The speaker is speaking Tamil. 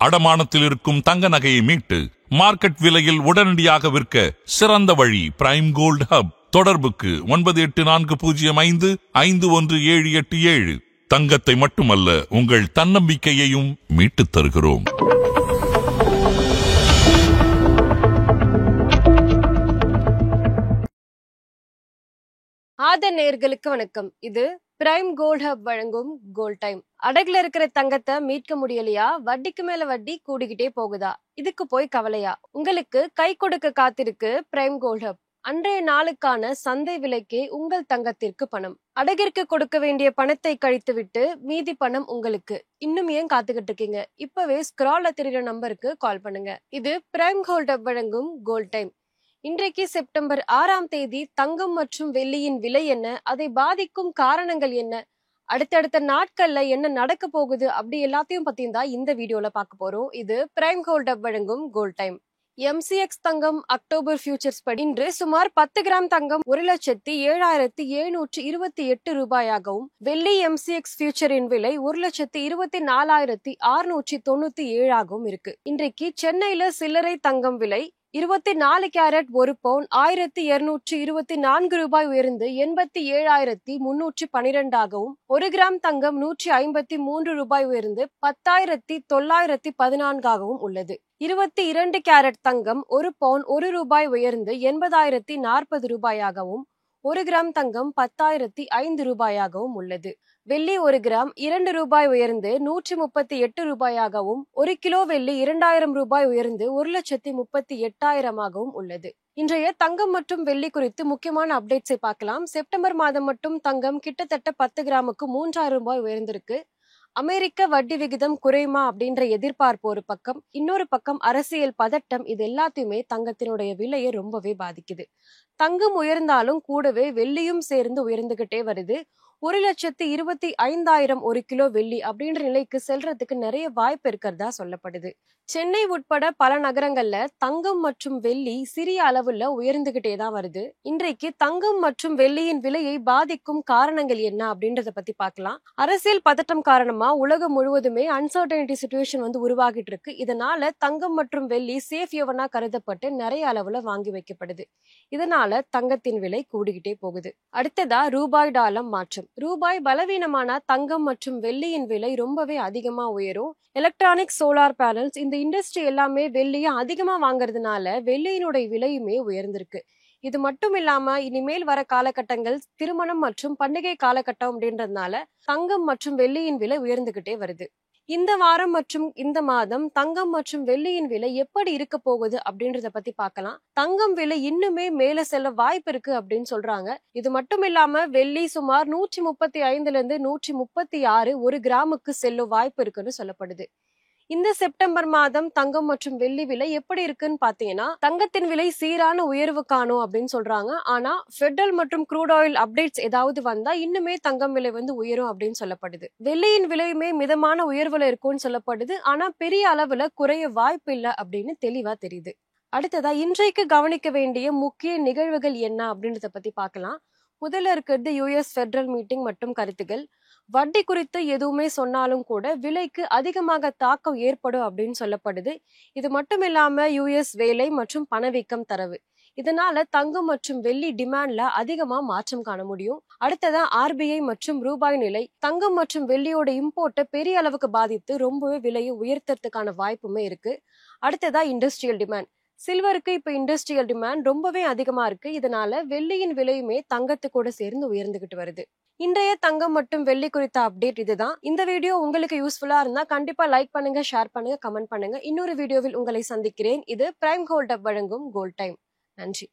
அடமானத்தில் இருக்கும் தங்க நகையை மீட்டு மார்க்கெட் விலையில் உடனடியாக விற்க சிறந்த வழி பிரைம் கோல்ட் ஹப். தொடர்புக்கு 9845551787. தங்கத்தை மட்டுமல்ல, உங்கள் தன்னம்பிக்கையையும் மீட்டுத் தருகிறோம். ஆதன் நேயர்களுக்கு வணக்கம். இது பிரைம் கோல்ட் ஹப் வழங்கும் கோல்ட் டைம். அடகுல இருக்கிற தங்கத்தை மீட்க முடியலையா? வட்டிக்கு மேல வட்டி கூடிக்கிட்டே போகுதா? இதுக்கு போய் கவலையா? உங்களுக்கு கை கொடுக்க காத்திருக்கு பிரைம் கோல்ட் ஹப். அன்றைய நாளுக்கான சந்தை விலைக்கே உங்கள் தங்கத்திற்கு பணம். அடகிற்கு கொடுக்க வேண்டிய பணத்தை கழித்து விட்டு மீதி பணம் உங்களுக்கு. இன்னும் ஏன் காத்துக்கிட்டு இருக்கீங்க? இப்பவே ஸ்க்ரால்ல தெரியுற நம்பருக்கு கால் பண்ணுங்க. இது பிரைம் கோல்ட் ஹப் வழங்கும் கோல்ட் டைம். இன்றைக்கு செப்டம்பர் 6ஆம் தேதி. தங்கம் மற்றும் வெள்ளியின் விலை என்ன? அதை பாதிக்கும் காரணங்கள் என்ன? அடுத்தடுத்த நாட்கள்ல என்ன நடக்க போகுது? அப்படி எல்லாத்தையும் பத்தியும் தான் இந்த வீடியோல பார்க்க போறோம். இது பிரைம் கோல்ட் ஹப் வழங்கும் கோல்ட் டைம். MCX தங்கம் அக்டோபர் ஃபியூச்சர்ஸ் படி இன்று சுமார் 10 கிராம் தங்கம் 1,07,728 ரூபாயாகவும், வெள்ளி MCX ஃபியூச்சரின் விலை 1,24,697 ஆகவும் இருக்கு. இன்றைக்கு சென்னையில சில்லறை தங்கம் விலை 24 கேரட் 1 பவுன் 1,224 ரூபாய் உயர்ந்து 87,312 ஆகவும், 1 கிராம் தங்கம் 153 ரூபாய் உயர்ந்து 10,914 ஆகவும் உள்ளது. 22 கேரட் தங்கம் 1 பவுன் 1 ரூபாய் உயர்ந்து 80,040 ரூபாயாகவும், 1 கிராம் தங்கம் 10,005 ரூபாயாகவும் உள்ளது. வெள்ளி 1 கிராம் 2 ரூபாய் உயர்ந்து 138 ரூபாயாகவும், 1 கிலோ வெள்ளி 2000 ரூபாய் உயர்ந்து 1,38,000 உள்ளது. இன்றைய தங்கம் மற்றும் வெள்ளி குறித்து முக்கியமான அப்டேட்ஸை பார்க்கலாம். செப்டம்பர் மாதம் மட்டும் தங்கம் கிட்டத்தட்ட 10 கிராமுக்கு 3000 ரூபாய் உயர்ந்திருக்கு. அமெரிக்க வட்டி விகிதம் குறையுமா அப்படின்ற எதிர்பார்ப்பு ஒரு பக்கம், இன்னொரு பக்கம் அரசியல் பதட்டம். இது எல்லாத்தையுமே தங்கத்தினுடைய விலையை ரொம்பவே பாதிக்குது. தங்கம் உயர்ந்தாலும் கூடவே வெள்ளியும் சேர்ந்து உயர்ந்துகிட்டே வருது. 1,25,000 1 கிலோ வெள்ளி அப்படின்ற நிலைக்கு செல்றதுக்கு நிறைய வாய்ப்பு இருக்கிறதா சொல்லப்படுது. சென்னை உட்பட பல நகரங்கள்ல தங்கம் மற்றும் வெள்ளி சிறிய அளவுல உயர்ந்துகிட்டே தான் வருது. இன்றைக்கு தங்கம் மற்றும் வெள்ளியின் விலையை பாதிக்கும் காரணங்கள் என்ன அப்படின்றத பத்தி பார்க்கலாம். அரசியல் பதட்டம் காரணமா உலகம் முழுவதுமே அன்சர்டனிட்டி சிச்சுவேஷன் உருவாகிட்டு இருக்கு. இதனால தங்கம் மற்றும் வெள்ளி சேஃப் ஹேவனா கருதப்பட்டு நிறைய அளவுல வாங்கி வைக்கப்படுது. இதனால தங்கத்தின் விலை கூடிக்கிட்டே போகுது. அடுத்ததா ரூபாய் டாலர் மாற்றம். ரூபாய் பலவீனமான தங்கம் மற்றும் வெள்ளியின் விலை ரொம்பவே அதிகமா உயரும். எலக்ட்ரானிக், சோலார் பேனல்ஸ், இந்த இண்டஸ்ட்ரி எல்லாமே வெள்ளியை அதிகமா வாங்குறதுனால வெள்ளியினுடைய விலையுமே உயர்ந்திருக்கு. இது மட்டும் இல்லாம இனிமேல் வர காலகட்டங்கள் திருமணம் மற்றும் பண்டிகை காலகட்டம் அப்படின்றதுனால தங்கம் மற்றும் வெள்ளியின் விலை உயர்ந்துகிட்டே வருது. இந்த வாரம் மற்றும் இந்த மாதம் தங்கம் மற்றும் வெள்ளியின் விலை எப்படி இருக்க போகுது அப்படின்றத பத்தி பார்க்கலாம். தங்கம் விலை இன்னுமே மேல செல்ல வாய்ப்பு இருக்கு அப்படின்னு சொல்றாங்க. இது மட்டும் இல்லாம வெள்ளி சுமார் 135 136 1 கிராமுக்கு செல்லும் வாய்ப்பு இருக்குன்னு சொல்லப்படுது. இந்த செப்டம்பர் மாதம் தங்கம் மற்றும் வெள்ளி விலை எப்படி இருக்குன்னு பாத்தீங்கன்னா, தங்கத்தின் விலை சீரான உயர்வு காணும் அப்படின்னு சொல்றாங்க. ஆனா ஃபெடரல் மற்றும் க்ரூட் ஆயில் அப்டேட்ஸ் ஏதாவது வந்தா இன்னுமே தங்கம் விலை உயரும் அப்படின்னு சொல்லப்படுது. வெள்ளியின் விலையுமே மிதமான உயர்வுல இருக்கும்னு சொல்லப்படுது. ஆனா பெரிய அளவுல குறைய வாய்ப்பு இல்லை அப்படின்னு தெளிவா தெரியுது. அடுத்ததா இன்றைக்கு கவனிக்க வேண்டிய முக்கிய நிகழ்வுகள் என்ன அப்படின்றத பத்தி பார்க்கலாம். முதல்ல இருக்கிறது US ஃபெடரல் மீட்டிங் மற்றும் கருத்துகள். வட்டி குறித்து எதுவுமே சொன்னாலும் கூட விலைக்கு அதிகமாக தாக்கம் ஏற்படும் அப்படின்னு சொல்லப்படுது. இது மட்டும் இல்லாம US வேலை மற்றும் பணவீக்கம் தரவு. இதனால தங்கம் மற்றும் வெள்ளி டிமாண்ட்ல அதிகமா மாற்றம் காண முடியும். அடுத்ததா RBI மற்றும் ரூபாய் நிலை. தங்கம் மற்றும் வெள்ளியோட இம்போர்ட்டை பெரிய அளவுக்கு பாதித்து ரொம்பவே விலையை உயர்த்தறதுக்கான வாய்ப்புமே இருக்கு. அடுத்ததா இண்டஸ்ட்ரியல் டிமாண்ட். சில்வருக்கு இப்ப இண்டஸ்ட்ரியல் டிமாண்ட் ரொம்பவே அதிகமா இருக்கு. இதனால வெள்ளியின் விலையுமே தங்கத்துக்கூட சேர்ந்து உயர்ந்துகிட்டு வருது. இன்றைய தங்கம் மற்றும் வெள்ளி குறித்த அப்டேட் இதுதான். இந்த வீடியோ உங்களுக்கு யூஸ்ஃபுல்லா இருந்தா கண்டிப்பா லைக் பண்ணுங்க, ஷேர் பண்ணுங்க, கமெண்ட் பண்ணுங்க. இன்னொரு வீடியோவில் உங்களை சந்திக்கிறேன். இது பிரைம் கோல்ட் ஹப் வழங்கும் கோல்ட் டைம். நன்றி.